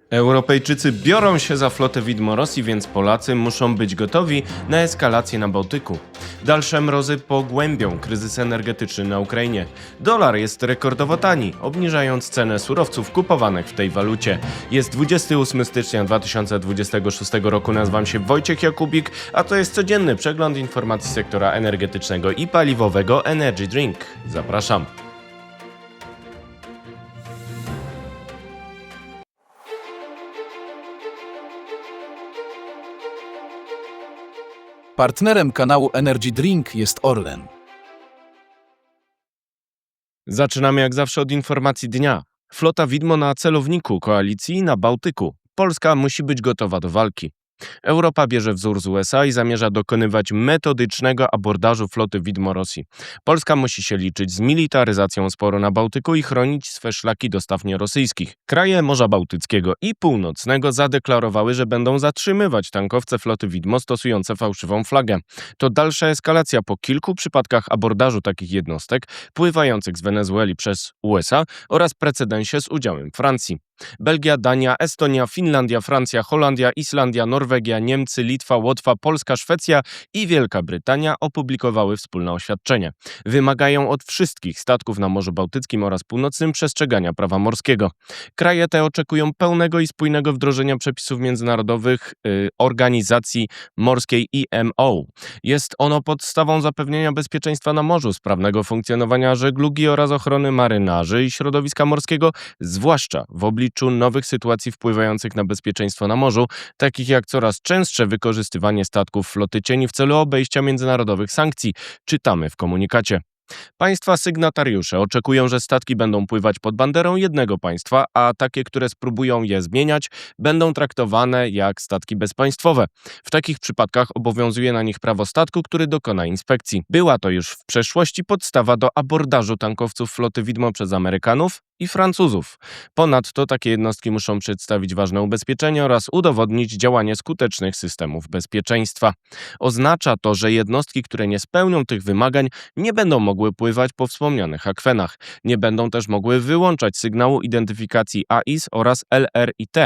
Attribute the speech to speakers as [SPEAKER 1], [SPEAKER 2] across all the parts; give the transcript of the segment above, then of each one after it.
[SPEAKER 1] Europejczycy biorą się za flotę widmo Rosji, więc Polacy muszą być gotowi na eskalację na Bałtyku. Dalsze mrozy pogłębią kryzys energetyczny na Ukrainie. Dolar jest rekordowo tani, obniżając cenę surowców kupowanych w tej walucie. Jest 28 stycznia 2026 roku, nazywam się Wojciech Jakubik, a to jest codzienny przegląd informacji sektora energetycznego i paliwowego Energy Drink. Zapraszam.
[SPEAKER 2] Partnerem kanału Energy Drink jest Orlen.
[SPEAKER 1] Zaczynamy jak zawsze od informacji dnia. Flota widmo na celowniku koalicji na Bałtyku. Polska musi być gotowa do walki. Europa bierze wzór z USA i zamierza dokonywać metodycznego abordażu floty widmo Rosji. Polska musi się liczyć z militaryzacją sporu na Bałtyku i chronić swe szlaki dostaw nierosyjskich. Kraje Morza Bałtyckiego i Północnego zadeklarowały, że będą zatrzymywać tankowce floty widmo stosujące fałszywą flagę. To dalsza eskalacja po kilku przypadkach abordażu takich jednostek pływających z Wenezueli przez USA oraz precedensie z udziałem Francji. Belgia, Dania, Estonia, Finlandia, Francja, Holandia, Islandia, Norwegia, Niemcy, Litwa, Łotwa, Polska, Szwecja i Wielka Brytania opublikowały wspólne oświadczenie. Wymagają od wszystkich statków na Morzu Bałtyckim oraz Północnym przestrzegania prawa morskiego. Kraje te oczekują pełnego i spójnego wdrożenia przepisów międzynarodowych organizacji morskiej IMO. Jest ono podstawą zapewnienia bezpieczeństwa na morzu, sprawnego funkcjonowania żeglugi oraz ochrony marynarzy i środowiska morskiego, zwłaszcza w obliczu nowych sytuacji wpływających na bezpieczeństwo na morzu, takich jak coraz częstsze wykorzystywanie statków floty cieni w celu obejścia międzynarodowych sankcji, czytamy w komunikacie. Państwa sygnatariusze oczekują, że statki będą pływać pod banderą jednego państwa, a takie, które spróbują je zmieniać, będą traktowane jak statki bezpaństwowe. W takich przypadkach obowiązuje na nich prawo statku, który dokona inspekcji. Była to już w przeszłości podstawa do abordażu tankowców floty widmo przez Amerykanów i Francuzów. Ponadto takie jednostki muszą przedstawić ważne ubezpieczenia oraz udowodnić działanie skutecznych systemów bezpieczeństwa. Oznacza to, że jednostki, które nie spełnią tych wymagań, nie będą mogły pływać po wspomnianych akwenach. Nie będą też mogły wyłączać sygnału identyfikacji AIS oraz LRIT.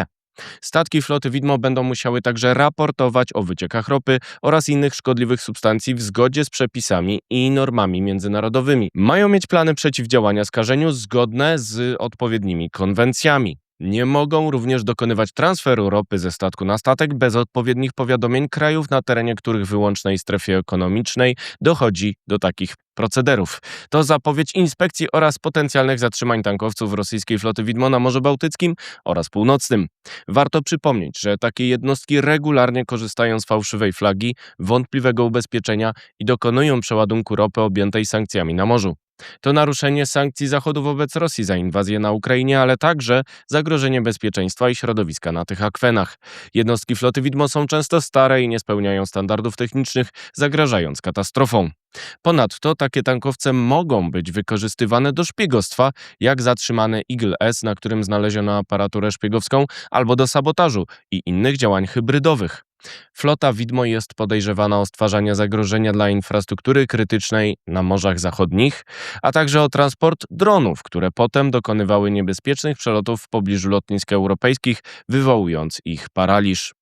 [SPEAKER 1] Statki floty widmo będą musiały także raportować o wyciekach ropy oraz innych szkodliwych substancji w zgodzie z przepisami i normami międzynarodowymi. Mają mieć plany przeciwdziałania skażeniu zgodne z odpowiednimi konwencjami. Nie mogą również dokonywać transferu ropy ze statku na statek bez odpowiednich powiadomień krajów, na terenie których w wyłącznej strefie ekonomicznej dochodzi do takich procederów. To zapowiedź inspekcji oraz potencjalnych zatrzymań tankowców rosyjskiej floty widmo na Morzu Bałtyckim oraz Północnym. Warto przypomnieć, że takie jednostki regularnie korzystają z fałszywej flagi, wątpliwego ubezpieczenia i dokonują przeładunku ropy objętej sankcjami na morzu. To naruszenie sankcji Zachodu wobec Rosji za inwazję na Ukrainie, ale także zagrożenie bezpieczeństwa i środowiska na tych akwenach. Jednostki floty widmo są często stare i nie spełniają standardów technicznych, zagrażając katastrofą. Ponadto takie tankowce mogą być wykorzystywane do szpiegostwa, jak zatrzymany Eagle S, na którym znaleziono aparaturę szpiegowską, albo do sabotażu i innych działań hybrydowych. Flota widmo jest podejrzewana o stwarzanie zagrożenia dla infrastruktury krytycznej na morzach zachodnich, a także o transport dronów, które potem dokonywały niebezpiecznych przelotów w pobliżu lotnisk europejskich, wywołując ich paraliż.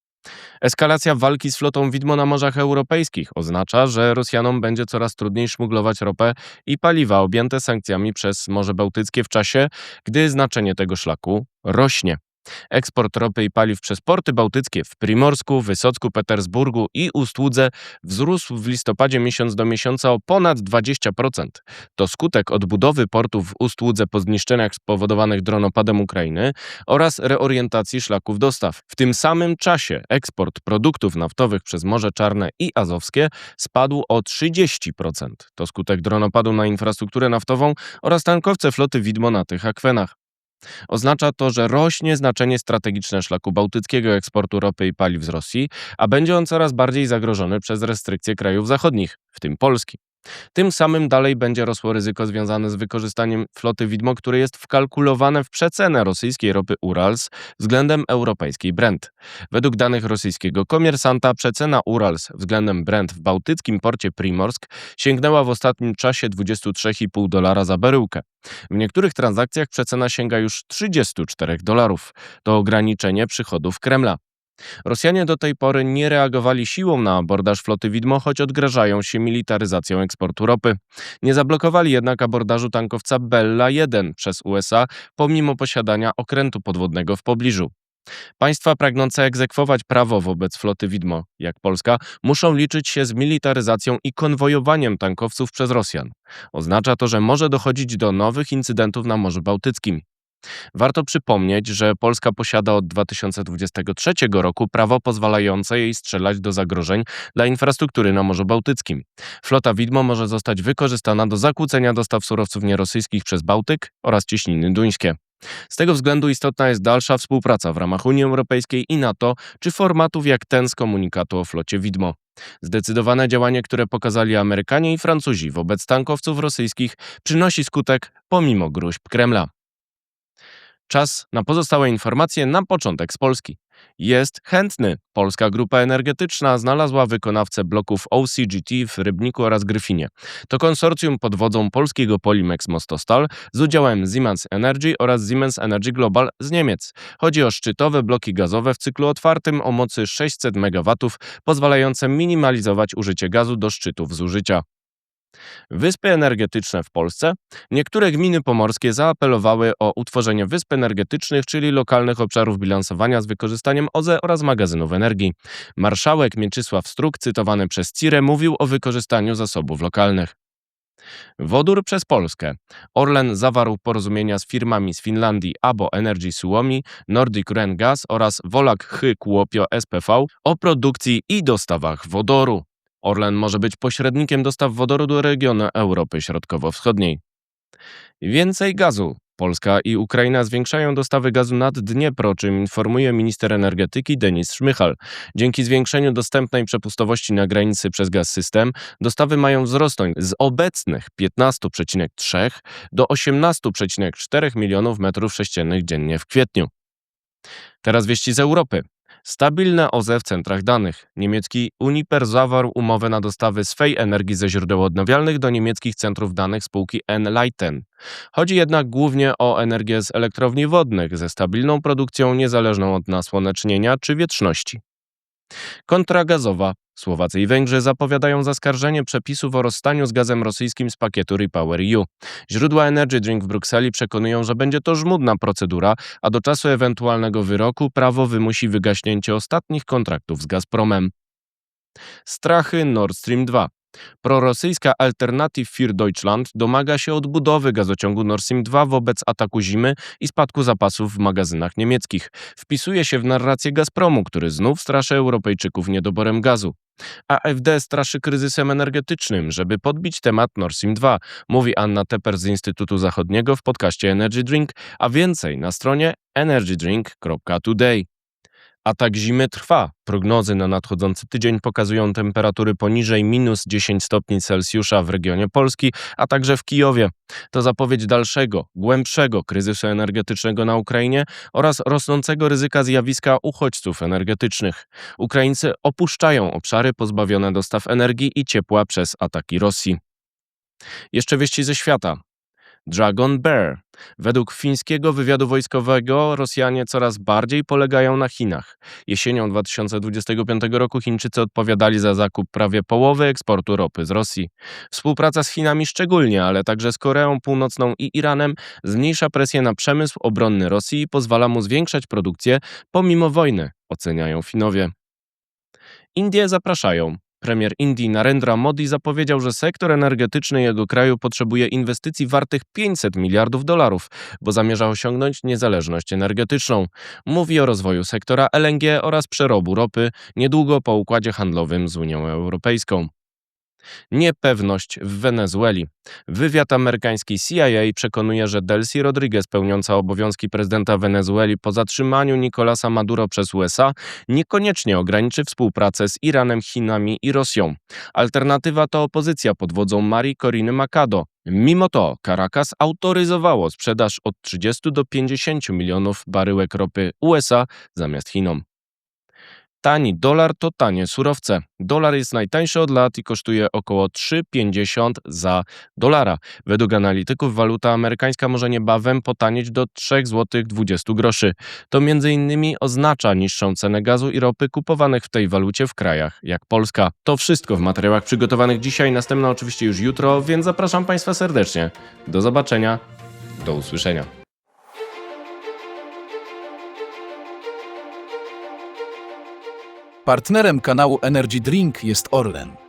[SPEAKER 1] Eskalacja walki z flotą widmo na morzach europejskich oznacza, że Rosjanom będzie coraz trudniej szmuglować ropę i paliwa objęte sankcjami przez Morze Bałtyckie w czasie, gdy znaczenie tego szlaku rośnie. Eksport ropy i paliw przez porty bałtyckie w Primorsku, Wysocku, Petersburgu i Ust-Łudze wzrósł w listopadzie miesiąc do miesiąca o ponad 20%. To skutek odbudowy portów w Ust-Łudze po zniszczeniach spowodowanych dronopadem Ukrainy oraz reorientacji szlaków dostaw. W tym samym czasie eksport produktów naftowych przez Morze Czarne i Azowskie spadł o 30%. To skutek dronopadu na infrastrukturę naftową oraz tankowce floty widmo na tych akwenach. Oznacza to, że rośnie znaczenie strategiczne szlaku bałtyckiego eksportu ropy i paliw z Rosji, a będzie on coraz bardziej zagrożony przez restrykcje krajów zachodnich, w tym Polski. Tym samym dalej będzie rosło ryzyko związane z wykorzystaniem floty widmo, które jest wkalkulowane w przecenę rosyjskiej ropy Urals względem europejskiej Brent. Według danych rosyjskiego komersanta przecena Urals względem Brent w bałtyckim porcie Primorsk sięgnęła w ostatnim czasie $23,5 za baryłkę. W niektórych transakcjach przecena sięga już $34. To ograniczenie przychodów Kremla. Rosjanie do tej pory nie reagowali siłą na abordaż floty widmo, choć odgrażają się militaryzacją eksportu ropy. Nie zablokowali jednak abordażu tankowca Bella 1 przez USA, pomimo posiadania okrętu podwodnego w pobliżu. Państwa pragnące egzekwować prawo wobec floty widmo, jak Polska, muszą liczyć się z militaryzacją i konwojowaniem tankowców przez Rosjan. Oznacza to, że może dochodzić do nowych incydentów na Morzu Bałtyckim. Warto przypomnieć, że Polska posiada od 2023 roku prawo pozwalające jej strzelać do zagrożeń dla infrastruktury na Morzu Bałtyckim. Flota widmo może zostać wykorzystana do zakłócenia dostaw surowców nierosyjskich przez Bałtyk oraz cieśniny duńskie. Z tego względu istotna jest dalsza współpraca w ramach Unii Europejskiej i NATO, czy formatów jak ten z komunikatu o flocie widmo. Zdecydowane działanie, które pokazali Amerykanie i Francuzi wobec tankowców rosyjskich, przynosi skutek pomimo gruźb Kremla. Czas na pozostałe informacje na początek z Polski. Jest chętny. Polska Grupa Energetyczna znalazła wykonawcę bloków OCGT w Rybniku oraz Gryfinie. To konsorcjum pod wodzą polskiego Polimex Mostostal z udziałem Siemens Energy oraz Siemens Energy Global z Niemiec. Chodzi o szczytowe bloki gazowe w cyklu otwartym o mocy 600 MW, pozwalające minimalizować użycie gazu do szczytów zużycia. Wyspy energetyczne w Polsce. Niektóre gminy pomorskie zaapelowały o utworzenie wysp energetycznych, czyli lokalnych obszarów bilansowania z wykorzystaniem OZE oraz magazynów energii. Marszałek Mieczysław Struk, cytowany przez CIRE, mówił o wykorzystaniu zasobów lokalnych. Wodór przez Polskę. Orlen zawarł porozumienia z firmami z Finlandii Abo Energy Suomi, Nordic Ren Gas oraz Wolak Hy Kuopio SPV o produkcji i dostawach wodoru. Orlen może być pośrednikiem dostaw wodoru do regionu Europy Środkowo-Wschodniej. Więcej gazu. Polska i Ukraina zwiększają dostawy gazu nad Dniepr, o czym informuje minister energetyki Denis Szmychal. Dzięki zwiększeniu dostępnej przepustowości na granicy przez Gaz-System dostawy mają wzrosnąć z obecnych 15,3 do 18,4 milionów metrów sześciennych dziennie w kwietniu. Teraz wieści z Europy. Stabilne OZE w centrach danych. Niemiecki Uniper zawarł umowę na dostawy swej energii ze źródeł odnawialnych do niemieckich centrów danych spółki Enlighten. Chodzi jednak głównie o energię z elektrowni wodnych ze stabilną produkcją niezależną od nasłonecznienia czy wietrzności. Kontra gazowa. Słowacy i Węgrzy zapowiadają zaskarżenie przepisów o rozstaniu z gazem rosyjskim z pakietu REPowerEU. Źródła Energy Drink w Brukseli przekonują, że będzie to żmudna procedura, a do czasu ewentualnego wyroku prawo wymusi wygaśnięcie ostatnich kontraktów z Gazpromem. Strachy Nord Stream 2. Prorosyjska Alternative für Deutschland domaga się odbudowy gazociągu Nord Stream 2 wobec ataku zimy i spadku zapasów w magazynach niemieckich. Wpisuje się w narrację Gazpromu, który znów straszy Europejczyków niedoborem gazu. AfD straszy kryzysem energetycznym, żeby podbić temat Nord Stream 2, mówi Anna Tepper z Instytutu Zachodniego w podcaście Energy Drink, a więcej na stronie energydrink.today. Atak zimy trwa. Prognozy na nadchodzący tydzień pokazują temperatury poniżej -10 stopni Celsjusza w regionie Polski, a także w Kijowie. To zapowiedź dalszego, głębszego kryzysu energetycznego na Ukrainie oraz rosnącego ryzyka zjawiska uchodźców energetycznych. Ukraińcy opuszczają obszary pozbawione dostaw energii i ciepła przez ataki Rosji. Jeszcze wieści ze świata. Dragon Bear. Według fińskiego wywiadu wojskowego Rosjanie coraz bardziej polegają na Chinach. Jesienią 2025 roku Chińczycy odpowiadali za zakup prawie połowy eksportu ropy z Rosji. Współpraca z Chinami szczególnie, ale także z Koreą Północną i Iranem zmniejsza presję na przemysł obronny Rosji i pozwala mu zwiększać produkcję pomimo wojny, oceniają Finowie. Indie zapraszają. Premier Indii Narendra Modi zapowiedział, że sektor energetyczny jego kraju potrzebuje inwestycji wartych $500 miliardów, bo zamierza osiągnąć niezależność energetyczną. Mówi o rozwoju sektora LNG oraz przerobu ropy niedługo po układzie handlowym z Unią Europejską. Niepewność w Wenezueli. Wywiad amerykański CIA przekonuje, że Delcy Rodriguez, pełniąca obowiązki prezydenta Wenezueli po zatrzymaniu Nicolasa Maduro przez USA, niekoniecznie ograniczy współpracę z Iranem, Chinami i Rosją. Alternatywa to opozycja pod wodzą Marii Coriny Machado. Mimo to Caracas autoryzowało sprzedaż od 30 do 50 milionów baryłek ropy USA zamiast Chinom. Tani dolar to tanie surowce. Dolar jest najtańszy od lat i kosztuje około 3,50 za dolara. Według analityków waluta amerykańska może niebawem potanieć do 3,20 zł. To m.in. oznacza niższą cenę gazu i ropy kupowanych w tej walucie w krajach jak Polska. To wszystko w materiałach przygotowanych dzisiaj, następna oczywiście już jutro, więc zapraszam Państwa serdecznie. Do zobaczenia, do usłyszenia.
[SPEAKER 2] Partnerem kanału Energy Drink jest Orlen.